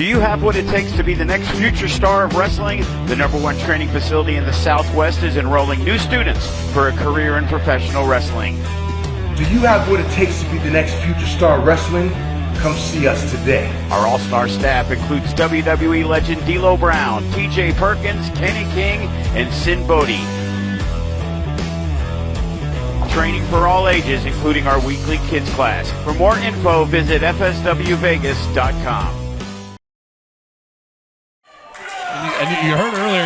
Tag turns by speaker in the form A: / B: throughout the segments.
A: you have what it takes to be the next future star of wrestling? The #1 training facility in the Southwest is enrolling new students for a career in professional wrestling.
B: Do you have what it takes to be the next future star of wrestling? Come see us today.
A: Our all-star staff includes WWE legend D'Lo Brown, TJ Perkins, Kenny King, and Sin Bodhi. Training for all ages, including our weekly kids class. For more info, visit fswvegas.com.
C: And you heard earlier,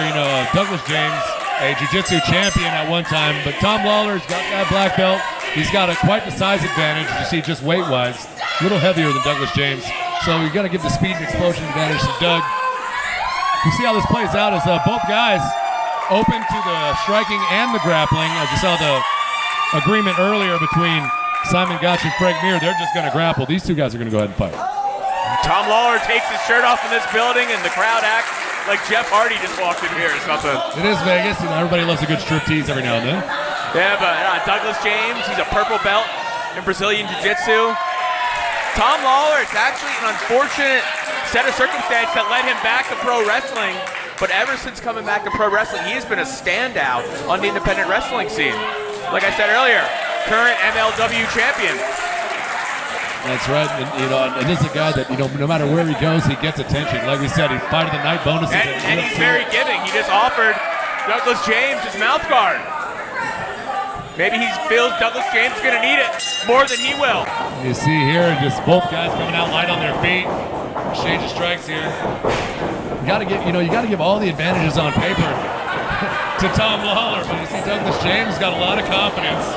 C: Douglas James, a jiu-jitsu champion at one time, but Tom Lawlor's got that black belt. He's got quite the size advantage, you see, just weight-wise. A little heavier than Douglas James. So you got to give the speed and explosion advantage to Doug. You see how this plays out as both guys open to the striking and the grappling. As you saw the agreement earlier between Simon Gotch and Frank Mir, they're just going to grapple. These two guys are going to go ahead and fight.
D: Tom Lawlor takes his shirt off in this building, and the crowd acts like Jeff Hardy just walked in here or something.
C: It is Vegas. Everybody loves a good striptease every now and then.
D: Yeah, but Douglas James, he's a purple belt in Brazilian Jiu-Jitsu. Tom Lawlor, it's actually an unfortunate set of circumstances that led him back to pro wrestling, but ever since coming back to pro wrestling, he has been a standout on the independent wrestling scene. Like I said earlier, current MLW champion.
C: That's right, and this is a guy that, no matter where he goes, he gets attention. Like we said, he fight of the night bonuses.
D: And he's very giving. He just offered Douglas James his mouth guard. Maybe he feels Douglas James is going to need it more than he will.
C: You see here, just both guys coming out light on their feet. Exchange of strikes here. You got to give all the advantages on paper to Tom Lawlor, but you see Douglas James got a lot of confidence.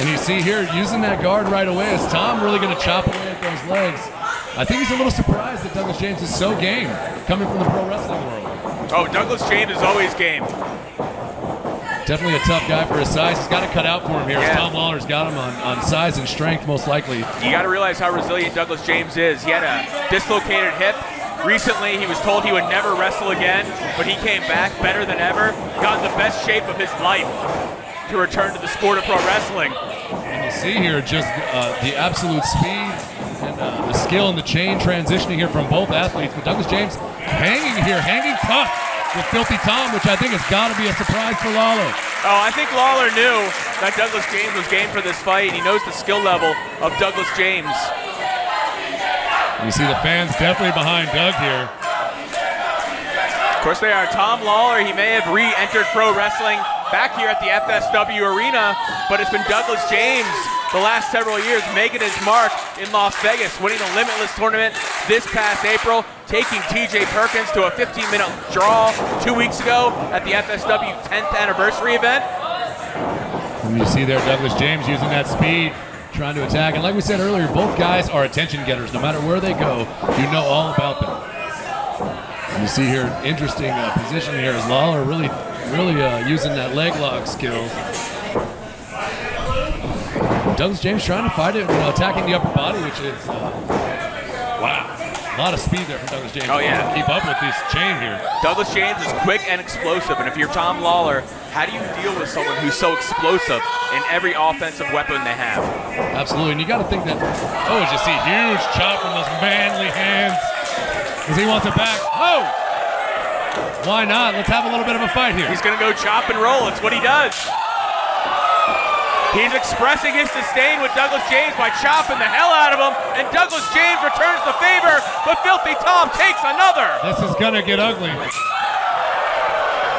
C: And you see here, using that guard right away, is Tom really going to chop away at those legs? I think he's a little surprised that Douglas James is so game, coming from the pro wrestling world.
D: Oh, Douglas James is always game.
C: Definitely a tough guy for his size. He's got to cut out for him here. Yeah. Tom Lawlor's got him on size and strength, most likely.
D: You got to realize how resilient Douglas James is. He had a dislocated hip. Recently, he was told he would never wrestle again, but he came back better than ever, got in the best shape of his life to return to the sport of pro wrestling.
C: And you see here just the absolute speed and the skill and the chain transitioning here from both athletes. But Douglas James hanging tough with Filthy Tom, which I think has got to be a surprise for Lawlor.
D: Oh, I think Lawlor knew that Douglas James was game for this fight. He knows the skill level of Douglas James.
C: You see the fans definitely behind Doug here.
D: Of course they are. Tom Lawlor, he may have re-entered pro wrestling back here at the FSW Arena, but it's been Douglas James the last several years making his mark in Las Vegas, winning the Limitless tournament this past April, taking TJ Perkins to a 15-minute draw 2 weeks ago at the FSW 10th anniversary event.
C: And you see there Douglas James using that speed, trying to attack. And like we said earlier, both guys are attention getters. No matter where they go, you know all about them. And you see here, interesting position here as Lawlor really using that leg lock skill. Douglas James trying to fight it, attacking the upper body, which is, wow. A lot of speed there from Douglas James.
D: Oh, yeah.
C: Keep up with this chain here.
D: Douglas James is quick and explosive, and if you're Tom Lawlor, how do you deal with someone who's so explosive in every offensive weapon they have?
C: Absolutely, and you got to think that, as you see, huge chop from those manly hands as he wants it back. Oh! Why not? Let's have a little bit of a fight here.
D: He's going to go chop and roll. It's what he does. He's expressing his disdain with Douglas James by chopping the hell out of him, and Douglas James returns the favor, but Filthy Tom takes another.
C: This is going to get ugly.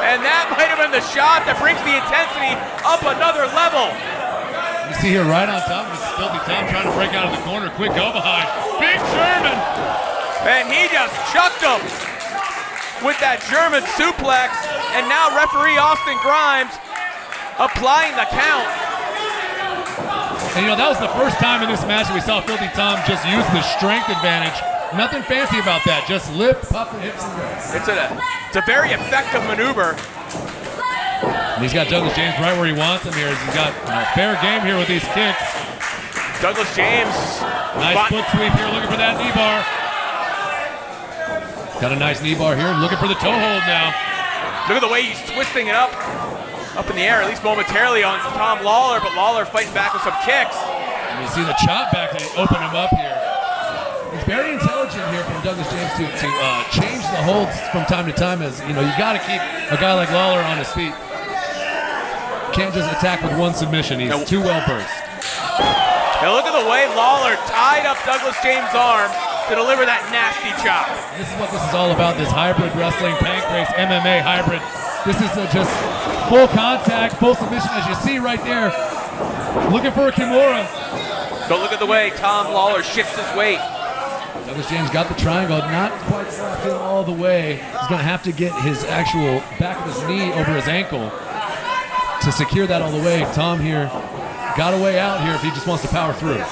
D: And that might have been the shot that brings the intensity up another level.
C: You see here right on top of Filthy Tom trying to break out of the corner. Quick go behind. Big German.
D: And he just chucked him with that German suplex. And now referee Austin Grimes applying the count.
C: And that was the first time in this match that we saw Filthy Tom just use the strength advantage. Nothing fancy about that. Just lift, pop the hips, and go.
D: It's a very effective maneuver.
C: And he's got Douglas James right where he wants him here. He's got fair game here with these kicks.
D: Douglas James.
C: Nice foot sweep here, looking for that knee bar. Got a nice knee bar here, looking for the toe hold now.
D: Look at the way he's twisting it up in the air, at least momentarily on Tom Lawlor, but Lawlor fighting back with some kicks.
C: And you see the chop back to open him up here. It's very intelligent here from Douglas James to change the holds from time to time. As you know, you got to keep a guy like Lawlor on his feet. Can't just attack with one submission. He's too well versed.
D: Now look at the way Lawlor tied up Douglas James' arm to deliver that nasty chop.
C: This is what this is all about, this hybrid wrestling, pancrase, MMA hybrid. This is just full contact, full submission, as you see right there. Looking for a Kimura.
D: But look at the way Tom Lawlor shifts his weight.
C: Douglas James got the triangle, not quite slapped in all the way. He's going to have to get his actual back of his knee over his ankle to secure that all the way. Tom here got a way out here if he just wants to power through.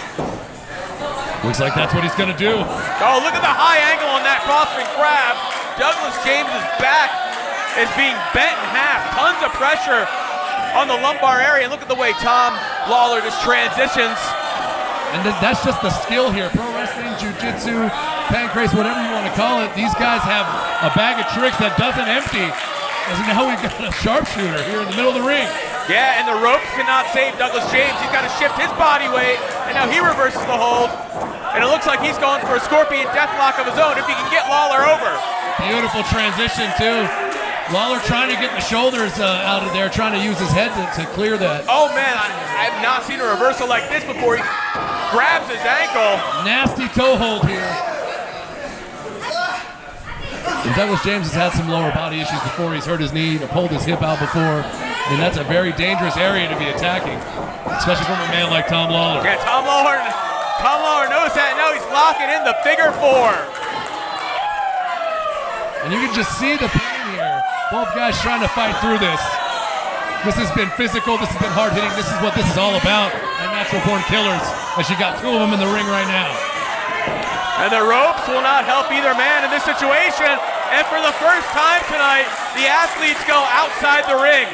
C: Looks like that's what he's going to do.
D: Oh, look at the high angle on that crossing grab. Douglas James's back is being bent in half. Tons of pressure on the lumbar area. And look at the way Tom Lawlor just transitions.
C: And that's just the skill here. Pro wrestling, jiu-jitsu, pancrase, whatever you want to call it. These guys have a bag of tricks that doesn't empty. As now we've got a sharpshooter here in the middle of the ring.
D: Yeah, and the ropes cannot save Douglas James. He's got to shift his body weight, and now he reverses the hold. And it looks like he's going for a scorpion deathlock of his own if he can get Lawlor over.
C: Beautiful transition, too. Lawlor trying to get the shoulders out of there, trying to use his head to clear that.
D: Oh, man, I have not seen a reversal like this before. He grabs his ankle.
C: Nasty toe hold here. And Douglas James has had some lower body issues before. He's hurt his knee, pulled his hip out before. And that's a very dangerous area to be attacking, especially from a man like Tom Lawlor.
D: Yeah, Tom Lawlor knows that. Now he's locking in the figure four.
C: And you can just see the pain here. Both guys trying to fight through this. This has been physical. This has been hard hitting. This is what this is all about. And natural born killers. As you got two of them in the ring right now.
D: And the ropes will not help either man in this situation. And for the first time tonight, the athletes go outside the ring.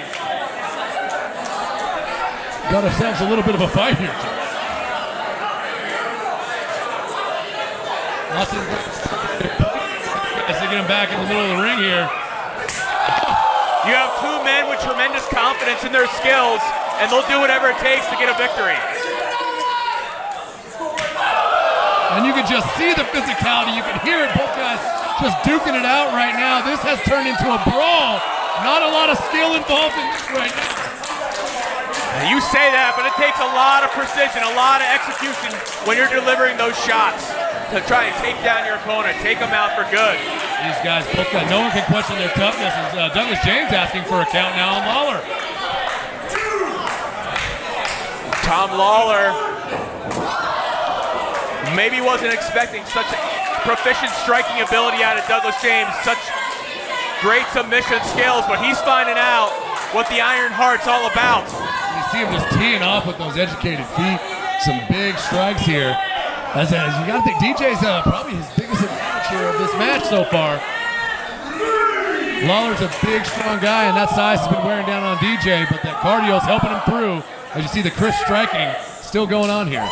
C: Got ourselves a little bit of a fight here. As they get him back in the middle of the ring here.
D: You have two men with tremendous confidence in their skills, and they'll do whatever it takes to get a victory.
C: And you can just see the physicality. You can hear it. Both guys just duking it out right now. This has turned into a brawl. Not a lot of skill involved in this right now.
D: You say that, but it takes a lot of precision, a lot of execution when you're delivering those shots to try and take down your opponent, take them out for good.
C: These guys, both guys, no one can question their toughness. As Douglas James asking for a count now on Lawlor.
D: Tom Lawlor maybe wasn't expecting such proficient striking ability out of Douglas James, such great submission skills, but he's finding out what the Iron Heart's all about.
C: You see him just teeing off with those educated feet. Some big strikes here. As you got to think, DJ's probably his biggest advantage here of this match so far. Lawlor's a big, strong guy, and that size has been wearing down on DJ, but that cardio's helping him through. As you see the crisp striking still going on here.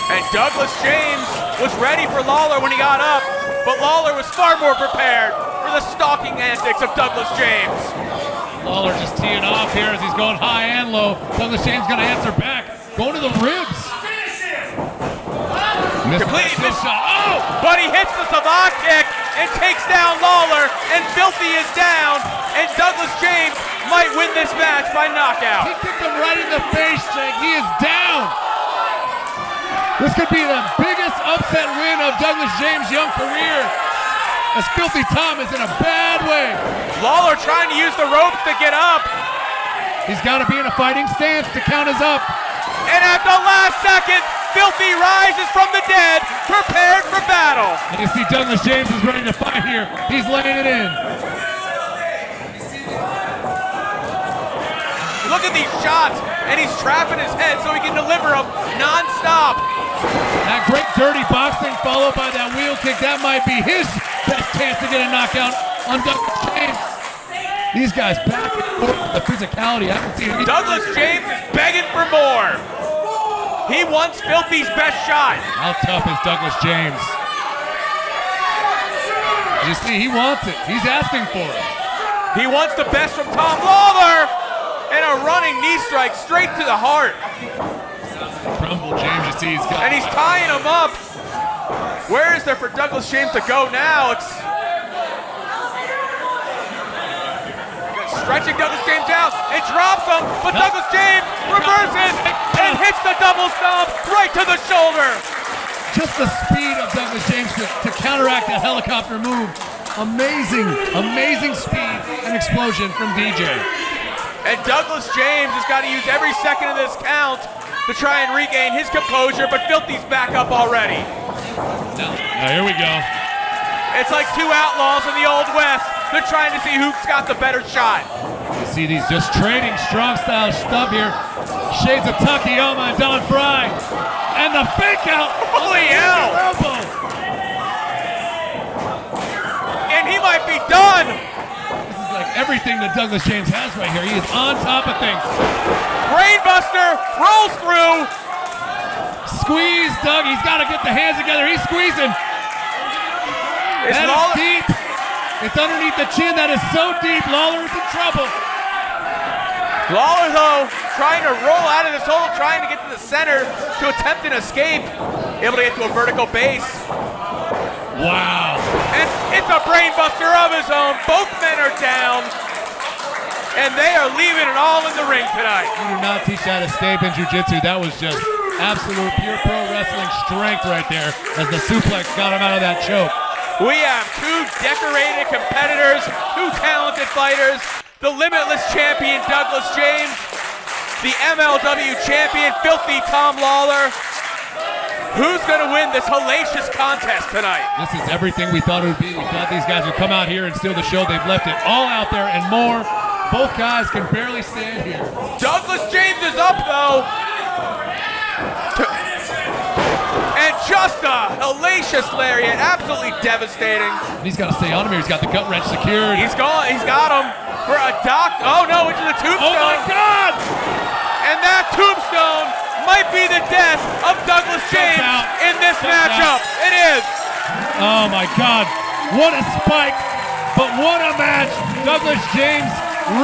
D: And Douglas James was ready for Lawlor when he got up, but Lawlor was far more prepared for the stalking antics of Douglas James.
C: Lawlor just teeing off here as he's going high and low. Douglas James going to answer back. Going to the ribs.
D: Completely missed shot. Oh! But he hits the savant kick and takes down Lawlor, and Filthy is down, and Douglas James might win this match by knockout.
C: He kicked him right in the face, Jake. He is down. This could be the biggest upset win of Douglas James' young career, as Filthy Tom is in a bad way.
D: Lawlor trying to use the ropes to get up.
C: He's got to be in a fighting stance to count us up.
D: And at the last second, Filthy rises from the dead, prepared for battle.
C: And you see Douglas James is ready to fight here. He's laying it in.
D: Look at these shots, and he's trapping his head so he can deliver them non-stop.
C: That great dirty boxing followed by that wheel kick, that might be his best chance to get a knockout on Douglas James. These guys back and forth with the physicality. I can see it.
D: Douglas James is begging for more. He wants Filthy's best shot.
C: How tough is Douglas James? You see, he wants it. He's asking for it.
D: He wants the best from Tom Lawlor. And a running knee strike straight to the heart.
C: Crumble James, you see, he's got.
D: And he's tying him up. Where is there for Douglas James to go now? Stretching Douglas James out. It drops him, but Douglas James reverses and hits the double stomp right to the shoulder.
C: Just the speed of Douglas James to counteract that helicopter move. Amazing speed and explosion from DJ.
D: And Douglas James has got to use every second of this count to try and regain his composure, but Filthy's back up already.
C: Now here we go.
D: It's like two outlaws in the Old West. They're trying to see who's got the better shot.
C: You see these just trading strong style stuff here. Shades of Takayama and Don Fry. And the fake out.
D: Holy hell.
C: Elbow.
D: And he might be done.
C: This is like everything that Douglas James has right here. He is on top of things.
D: Brainbuster rolls through.
C: Squeeze, Doug. He's got to get the hands together. He's squeezing. That is deep. It's underneath the chin. That is so deep. Lawlor is in trouble.
D: Lawlor, though, trying to roll out of this hole, trying to get to the center to attempt an escape. Able to get to a vertical base.
C: Wow.
D: And it's a brainbuster of his own. Both men are down. And they are leaving it all in the ring tonight.
C: You do not teach that escape in jiu-jitsu. That was just absolute pure pro wrestling strength right there as the suplex got him out of that choke.
D: We have two decorated competitors, two talented fighters, the Limitless champion Douglas James, the MLW champion Filthy Tom Lawlor. Who's going to win this hellacious contest tonight?
C: This is everything we thought it would be. We thought these guys would come out here and steal the show. They've left it all out there and more. Both guys can barely stand here.
D: Douglas James is up, though. And just a hellacious lariat, absolutely devastating.
C: He's got to stay on him here. He's got the gut wrench secured.
D: He's got him for a dock. Oh no, into the tombstone.
C: Oh my God!
D: And that tombstone might be the death of Douglas James in this matchup. It is.
C: Oh my God! What a spike! But what a match! Douglas James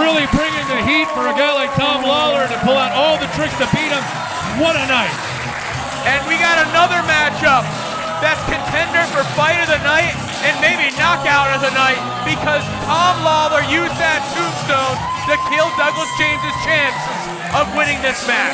C: really bringing the heat for a guy like Tom Lawlor to pull out all the tricks to beat him. What a night!
D: And we got another matchup that's contender for fight of the night and maybe knockout of the night because Tom Lawlor used that tombstone to kill Douglas James's chances of winning this match.